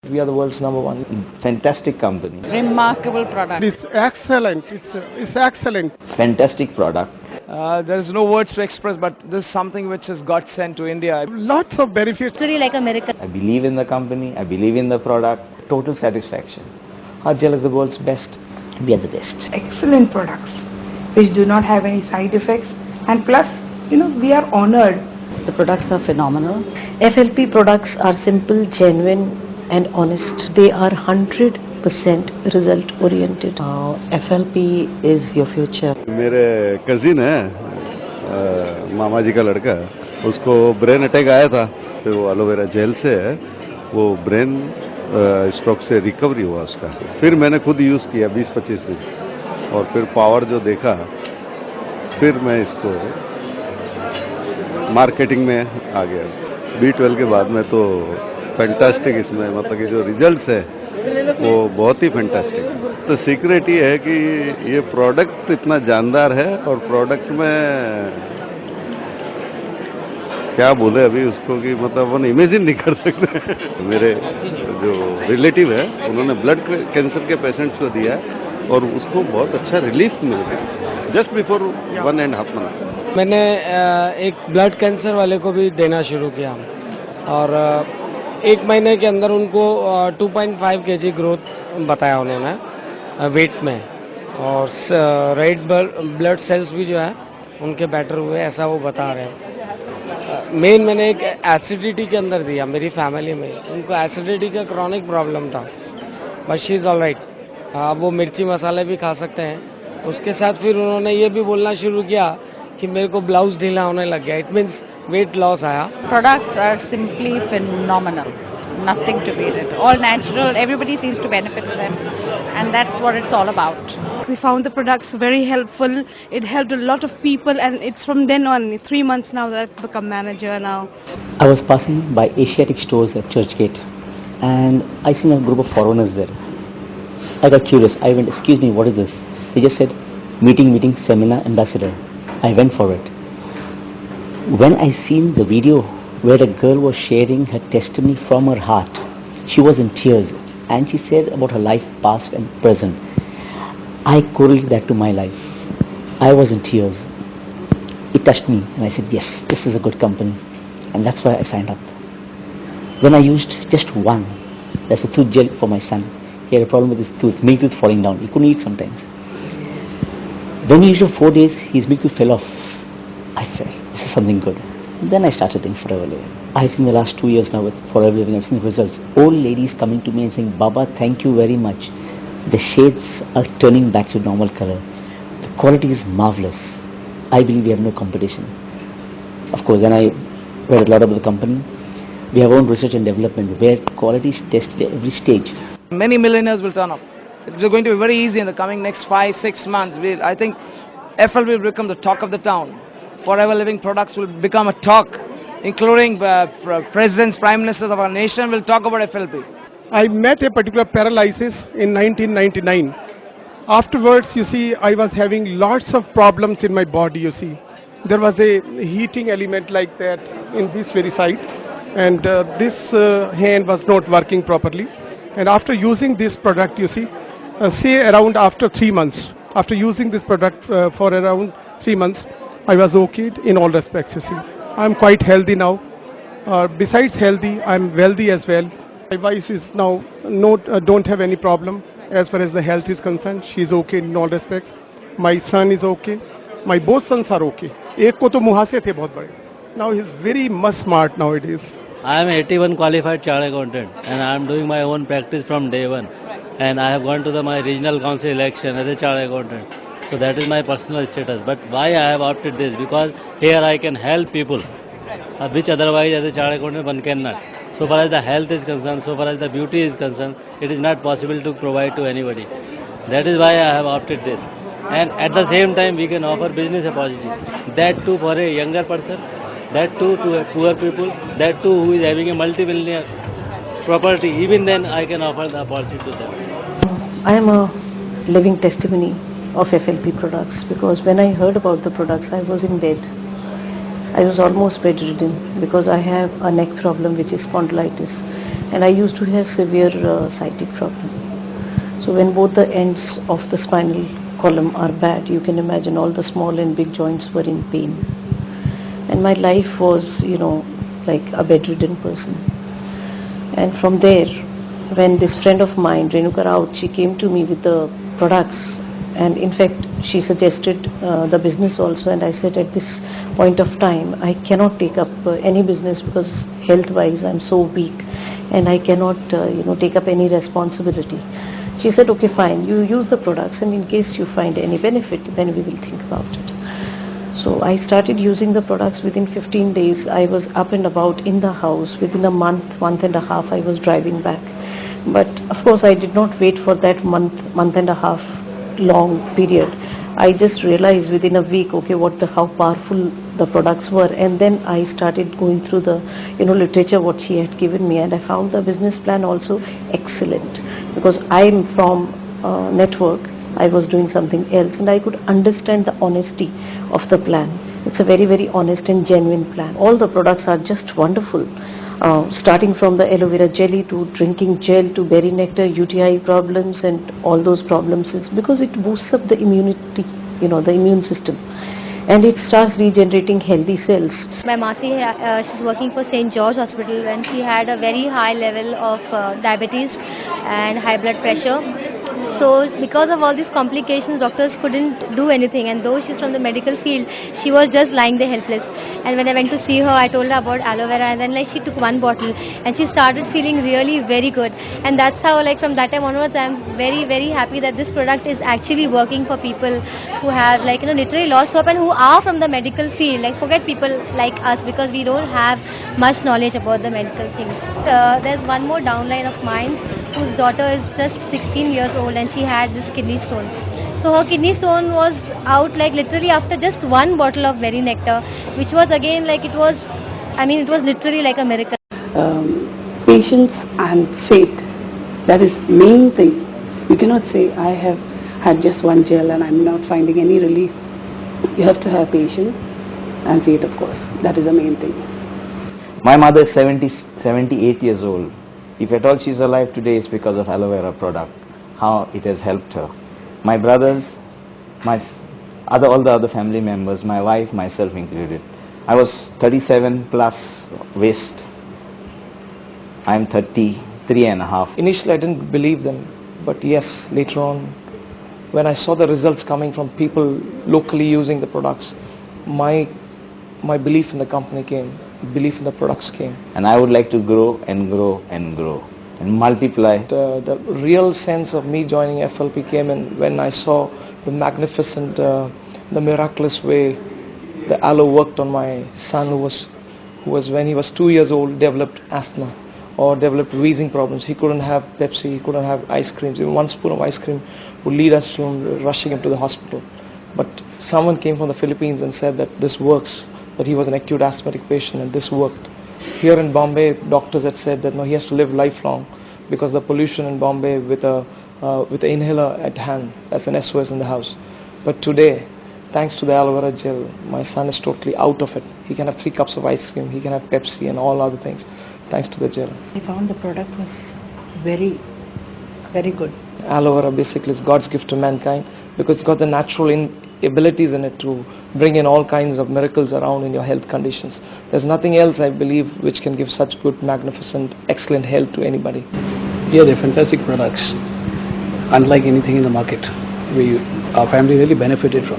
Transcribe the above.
We are the world's number one. Fantastic company. Remarkable product. It's excellent. It's excellent. Fantastic product. There is no words to express, but this is something which has got sent to India. Lots of benefits. It's really like a miracle. I believe in the company. I believe in the product. Total satisfaction. Our gel is the world's best. We are the best. Excellent products which do not have any side effects, and plus, we are honored. The products are phenomenal. FLP products are simple, genuine and honest. They are 100% result oriented. FLP is your future. मेरे cousin है मामा जी का लड़का, उसको brain attack आया था, फिर वो aloe vera gel से वो ब्रेन स्ट्रोक से रिकवरी हुआ उसका। फिर मैंने खुद यूज़ किया 20-25 दिन, और फिर पावर जो देखा, फिर मैं इसको मार्केटिंग में आ गया। B12 के बाद में तो फैंटास्टिक इसमें, मतलब कि जो रिजल्ट्स है वो बहुत ही फैंटास्टिक। तो सीक्रेट ये है कि ये प्रोडक्ट इतना जानदार है, और प्रोडक्ट में क्या बोले अभी उसको कि मतलब वो इमेजिन नहीं कर सकते। मेरे जो रिलेटिव है उन्होंने ब्लड कैंसर के पेशेंट्स को दिया, और उसको बहुत अच्छा रिलीफ मिल गया जस्ट बिफोर 1.5 मंथ। मैंने एक ब्लड कैंसर वाले को भी देना शुरू किया, और 1 महीने के अंदर उनको 2.5 kg ग्रोथ बताया उन्होंने वेट में, और रेड ब्लड सेल्स भी जो है उनके बेटर हुए, ऐसा वो बता रहे हैं। मेन मैंने एक एसिडिटी के अंदर दिया। मेरी फैमिली में उनको एसिडिटी का क्रॉनिक प्रॉब्लम था, but she is all right. अब वो मिर्ची मसाले भी खा सकते हैं। उसके साथ फिर उन्होंने ये भी बोलना शुरू किया कि मेरे को ब्लाउज ढीला होने लग गया, इट मीन्स वेट लॉस आया। Products are simply phenomenal. Nothing to beat it. All natural. Everybody seems to benefit from them, and that's what it's all about. We found the products very helpful. It helped a lot of people, and it's from then on, 3 months now that I've become manager now. I was passing by Asiatic stores at Churchgate, and I seen a group of foreigners there. I got curious. I went, "Excuse me, what is this?" They just said, meeting, seminar, ambassador. I went for it. When I seen the video where a girl was sharing her testimony from her heart, she was in tears, and she said about her life past and present. I correlated that to my life. I was in tears. It touched me, and I said, yes, this is a good company, and that's why I signed up. Then I used just one. That's a tooth gel for my son. He had a problem with his tooth, milk tooth falling down. He couldn't eat sometimes. When he used it for 4 days, his milk tooth fell off. I felt, this is something good. Then I started doing Forever Living. I've seen the last 2 years now with Forever Living, I've seen the results. Old ladies coming to me and saying, "Baba, thank you very much. The shades are turning back to normal color. The quality is marvelous. I believe we have no competition." Of course, then I read a lot about the company. We have our own research and development where quality is tested at every stage. Many millionaires will turn up. It's going to be very easy in the coming next 5-6 months. I think FL will become the talk of the town. Forever Living products will become a talk, including presidents, prime ministers of our nation will talk about FLP. I met a particular paralysis in 1999. Afterwards, you see, I was having lots of problems in my body, you see. There was a heating element like that in this very side, and this hand was not working properly. And after using this product, you see, say around after 3 months, after using this product for around 3 months, I was okay in all respects, you see. I'm quite healthy now. Besides healthy, I'm wealthy as well. My wife is now don't have any problem as far as the health is concerned. She's okay in all respects. My son is okay. My both sons are okay. एक को तो मुहासे थे बहुत बड़े. Now he's very much smart nowadays. I am 81 qualified chartered accountant, and I am doing my own practice from day one. And I have gone to my regional council election as a chartered accountant. So that is my personal status. But why I have opted this? Because here I can help people, which otherwise as a chartered accountant one cannot. So far as the health is concerned, so far as the beauty is concerned, it is not possible to provide to anybody. That is why I have opted this. And at the same time, we can offer business opportunities. That too for a younger person, that too to a poor people, that too who is having a multi-millionaire property. Even then, I can offer the opportunity to them. I am a living testimony of FLP products, because when I heard about the products, I was in bed. I was almost bedridden because I have a neck problem which is spondylitis, and I used to have severe sciatic problem. So when both the ends of the spinal column are bad, you can imagine all the small and big joints were in pain. And my life was, like a bedridden person. And from there, when this friend of mine, Renuka Raut, she came to me with the products, and in fact she suggested the business also, and I said at this point of time I cannot take up any business because health wise I'm so weak and I cannot take up any responsibility. She said, okay, fine, you use the products, and in case you find any benefit, then we will think about it. So I started using the products. Within 15 days, I was up and about in the house. Within a month and a half, I was driving back. But of course, I did not wait for that month and a half long period. I just realized within a week, okay, how powerful the products were, and then I started going through the literature what she had given me, and I found the business plan also excellent, because I'm from network. I was doing something else, and I could understand the honesty of the plan. It's a very, very honest and genuine plan. All the products are just wonderful. Starting from the aloe vera jelly to drinking gel to berry nectar, UTI problems and all those problems, it's because it boosts up the immunity, the immune system, and it starts regenerating healthy cells. My Masi, she's working for St. George Hospital, and she had a very high level of diabetes and high blood pressure. So because of all these complications, doctors couldn't do anything, and though she's from the medical field, she was just lying there helpless. And when I went to see her, I told her about aloe vera, and then she took one bottle and she started feeling really very good. And that's how from that time onwards, I'm very, very happy that this product is actually working for people who have literally lost hope and who are from the medical field. Forget people like us, because we don't have much knowledge about the medical things. There's one more downline of mine whose daughter is just 16 years old, and she had this kidney stone. So her kidney stone was out literally after just one bottle of berry nectar, which was again it was literally like a miracle. Patience and faith, that is main thing. You cannot say I have had just one gel and I'm not finding any relief. You have to have patience and faith, of course. That is the main thing. My mother is 78 years old. If at all she's alive today, it's because of aloe vera product, how it has helped her. My brothers, all the other family members, my wife, myself included. I was 37 plus waist. I'm 33 and a half. Initially I didn't believe them, but yes, later on, when I saw the results coming from people locally using the products, my belief in the company came, belief in the products came. And I would like to grow and grow and grow and multiply. The real sense of me joining FLP came in when I saw the magnificent, the miraculous way the aloe worked on my son, who was when he was 2 years old, developed asthma or developed wheezing problems. He couldn't have Pepsi, he couldn't have ice creams. Even one spoon of ice cream would lead us to rushing him to the hospital. But someone came from the Philippines and said that this works, that he was an acute asthmatic patient, and this worked. Here in Bombay, doctors had said that no, he has to live lifelong because the pollution in Bombay with an inhaler at hand, that's an SOS in the house. But today, thanks to the aloe vera gel, my son is totally out of it. He can have 3 cups of ice cream, he can have Pepsi and all other things, thanks to the gel. I found the product was very, very good. Aloe vera basically is God's gift to mankind, because it's got the natural abilities in it to bring in all kinds of miracles around in your health conditions. There's nothing else, I believe, which can give such good, magnificent, excellent health to anybody. Yeah, they're fantastic products. Unlike anything in the market, our family really benefited from.